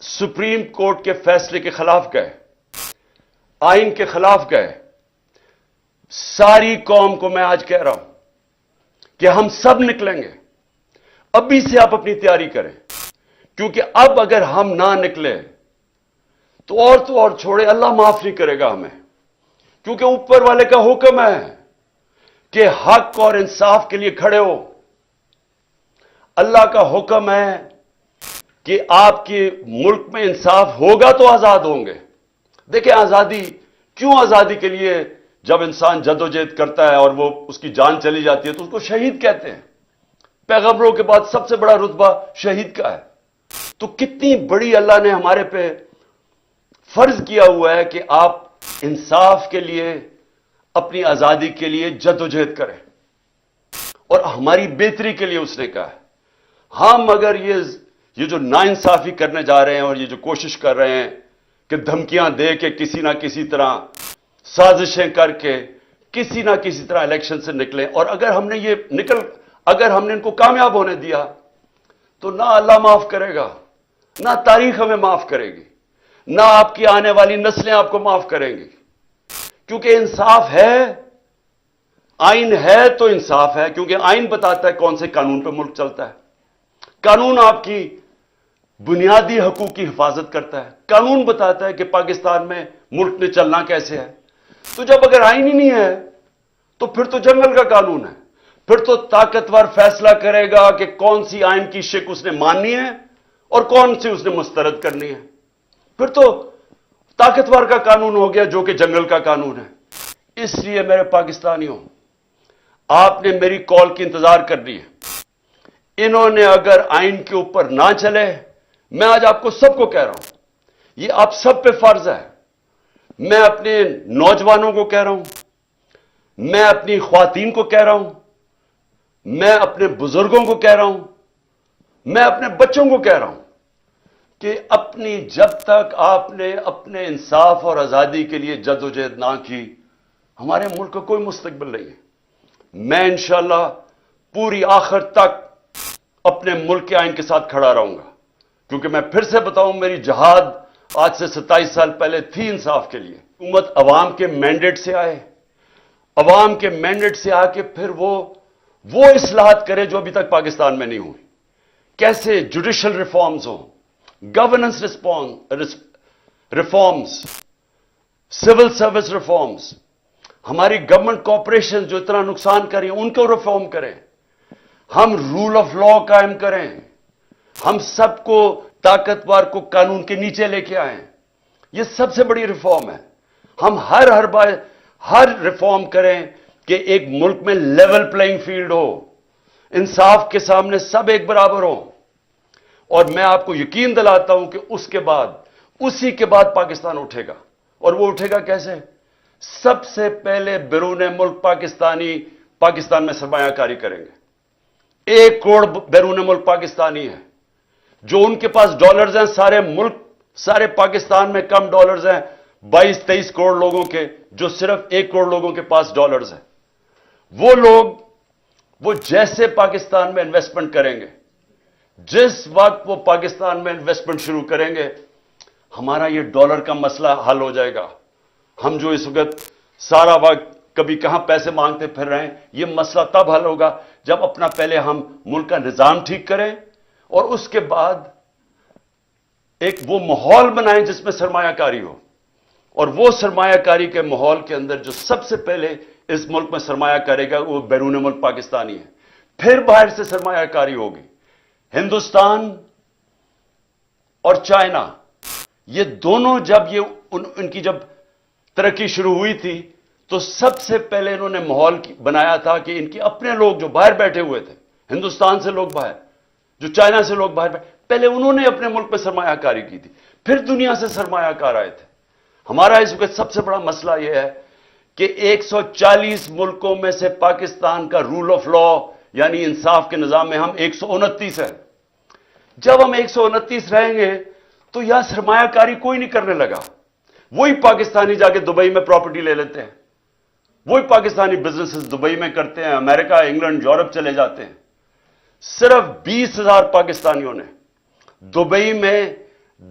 Supreme court کے فیصلے کے خلاف گئے، آئین کے خلاف گئے، ساری قوم کو میں آج کہہ رہا ہوں کہ ہم سب نکلیں گے۔ ابھی سے آپ اپنی تیاری کریں، کیونکہ اب اگر ہم نہ نکلے تو اور چھوڑے، اللہ معاف نہیں کرے گا ہمیں، کیونکہ اوپر والے کا حکم ہے کہ حق اور انصاف کے لیے کھڑے ہو۔ اللہ کا حکم ہے کہ آپ کے ملک میں انصاف ہوگا تو آزاد ہوں گے۔ دیکھیں آزادی کیوں، آزادی کے لیے جب انسان جدوجہد کرتا ہے اور وہ اس کی جان چلی جاتی ہے تو اس کو شہید کہتے ہیں۔ پیغمبروں کے بعد سب سے بڑا رتبہ شہید کا ہے۔ تو کتنی بڑی اللہ نے ہمارے پہ فرض کیا ہوا ہے کہ آپ انصاف کے لیے، اپنی آزادی کے لیے جدوجہد کریں، اور ہماری بہتری کے لیے اس نے کہا ہے۔ ہم اگر یہ جو ناانصافی کرنے جا رہے ہیں اور یہ جو کوشش کر رہے ہیں کہ دھمکیاں دے کے کسی نہ کسی طرح سازشیں کر کے کسی نہ کسی طرح الیکشن سے نکلیں، اور اگر ہم نے ان کو کامیاب ہونے دیا تو نہ اللہ معاف کرے گا، نہ تاریخ ہمیں معاف کرے گی، نہ آپ کی آنے والی نسلیں آپ کو معاف کریں گی، کیونکہ انصاف ہے، آئین ہے تو انصاف ہے، کیونکہ آئین بتاتا ہے کون سے قانون پہ ملک چلتا ہے۔ قانون آپ کی بنیادی حقوق کی حفاظت کرتا ہے، قانون بتاتا ہے کہ پاکستان میں ملک میں چلنا کیسے ہے۔ تو جب اگر آئین ہی نہیں ہے تو پھر تو جنگل کا قانون ہے، پھر تو طاقتور فیصلہ کرے گا کہ کون سی آئین کی شک اس نے ماننی ہے اور کون سی اس نے مسترد کرنی ہے۔ پھر تو طاقتور کا قانون ہو گیا جو کہ جنگل کا قانون ہے۔ اس لیے میرے پاکستانیوں، آپ نے میری کال کی انتظار کرنی ہے۔ انہوں نے اگر آئین کے اوپر نہ چلے، میں آج آپ کو سب کو کہہ رہا ہوں، یہ آپ سب پہ فرض ہے۔ میں اپنے نوجوانوں کو کہہ رہا ہوں، میں اپنی خواتین کو کہہ رہا ہوں، میں اپنے بزرگوں کو کہہ رہا ہوں، میں اپنے بچوں کو کہہ رہا ہوں کہ جب تک آپ نے اپنے انصاف اور آزادی کے لیے جدوجہد نہ کی، ہمارے ملک کا کوئی مستقبل نہیں ہے۔ میں انشاءاللہ پوری آخر تک اپنے ملک کے آئین کے ساتھ کھڑا رہوں گا، کیونکہ میں پھر سے بتاؤں، میری جہاد آج سے 27 سال پہلے تھی انصاف کے لیے۔ حکومت عوام کے مینڈیٹ سے آئے، عوام کے مینڈیٹ سے آ کے پھر وہ اصلاحات کرے جو ابھی تک پاکستان میں نہیں ہوئی۔ کیسے جوڈیشل ریفارمز ہوں، governance reforms, civil service reforms, ہماری گورنمنٹ کارپوریشن جو اتنا نقصان کر رہی ہیں ان کو ریفارم کریں، ہم رول آف لا قائم کریں، ہم سب کو طاقتور کو قانون کے نیچے لے کے آئیں۔ یہ سب سے بڑی ریفارم ہے۔ ہم ہر ریفارم کریں کہ ایک ملک میں لیول پلئنگ فیلڈ ہو، انصاف کے سامنے سب ایک برابر ہوں۔ اور میں آپ کو یقین دلاتا ہوں کہ اسی کے بعد پاکستان اٹھے گا، اور وہ اٹھے گا کیسے؟ سب سے پہلے بیرون ملک پاکستان میں سرمایہ کاری کریں گے۔ 1 کروڑ بیرون ملک پاکستانی ہے، جو ان کے پاس ڈالرز ہیں، سارے پاکستان میں کم ڈالرز ہیں 22-23 کروڑ لوگوں کے، جو صرف 1 کروڑ لوگوں کے پاس ڈالرز ہیں۔ وہ لوگ وہ جیسے پاکستان میں انویسٹمنٹ کریں گے، جس وقت وہ پاکستان میں انویسٹمنٹ شروع کریں گے، ہمارا یہ ڈالر کا مسئلہ حل ہو جائے گا۔ ہم جو اس وقت سارا وقت کبھی کہاں پیسے مانگتے پھر رہے ہیں، یہ مسئلہ تب حل ہوگا جب اپنا پہلے ہم ملک کا نظام ٹھیک کریں، اور اس کے بعد ایک وہ ماحول بنائیں جس میں سرمایہ کاری ہو۔ اور وہ سرمایہ کاری کے ماحول کے اندر جو سب سے پہلے اس ملک میں سرمایہ کرے گا وہ بیرون ملک پاکستانی ہے، پھر باہر سے سرمایہ کاری ہوگی۔ ہندوستان اور چائنا، یہ دونوں جب ان کی جب ترقی شروع ہوئی تھی تو سب سے پہلے انہوں نے ماحول بنایا تھا کہ ان کے اپنے لوگ جو باہر بیٹھے ہوئے تھے، ہندوستان سے لوگ باہر، جو چائنا سے لوگ باہر پہلے انہوں نے اپنے ملک میں سرمایہ کاری کی تھی، پھر دنیا سے سرمایہ کار آئے تھے۔ ہمارا اس وقت سب سے بڑا مسئلہ یہ ہے کہ 140 ملکوں میں سے پاکستان کا رول آف لا یعنی انصاف کے نظام میں ہم 129 ہیں۔ جب ہم 129 رہیں گے تو یہاں سرمایہ کاری کوئی نہیں کرنے لگا۔ وہی پاکستانی جا کے دبئی میں پراپرٹی لے لیتے ہیں، وہی پاکستانی بزنسز دبئی میں کرتے ہیں، امریکہ، انگلینڈ، یورپ چلے جاتے ہیں۔ صرف 20,000 پاکستانیوں نے دبئی میں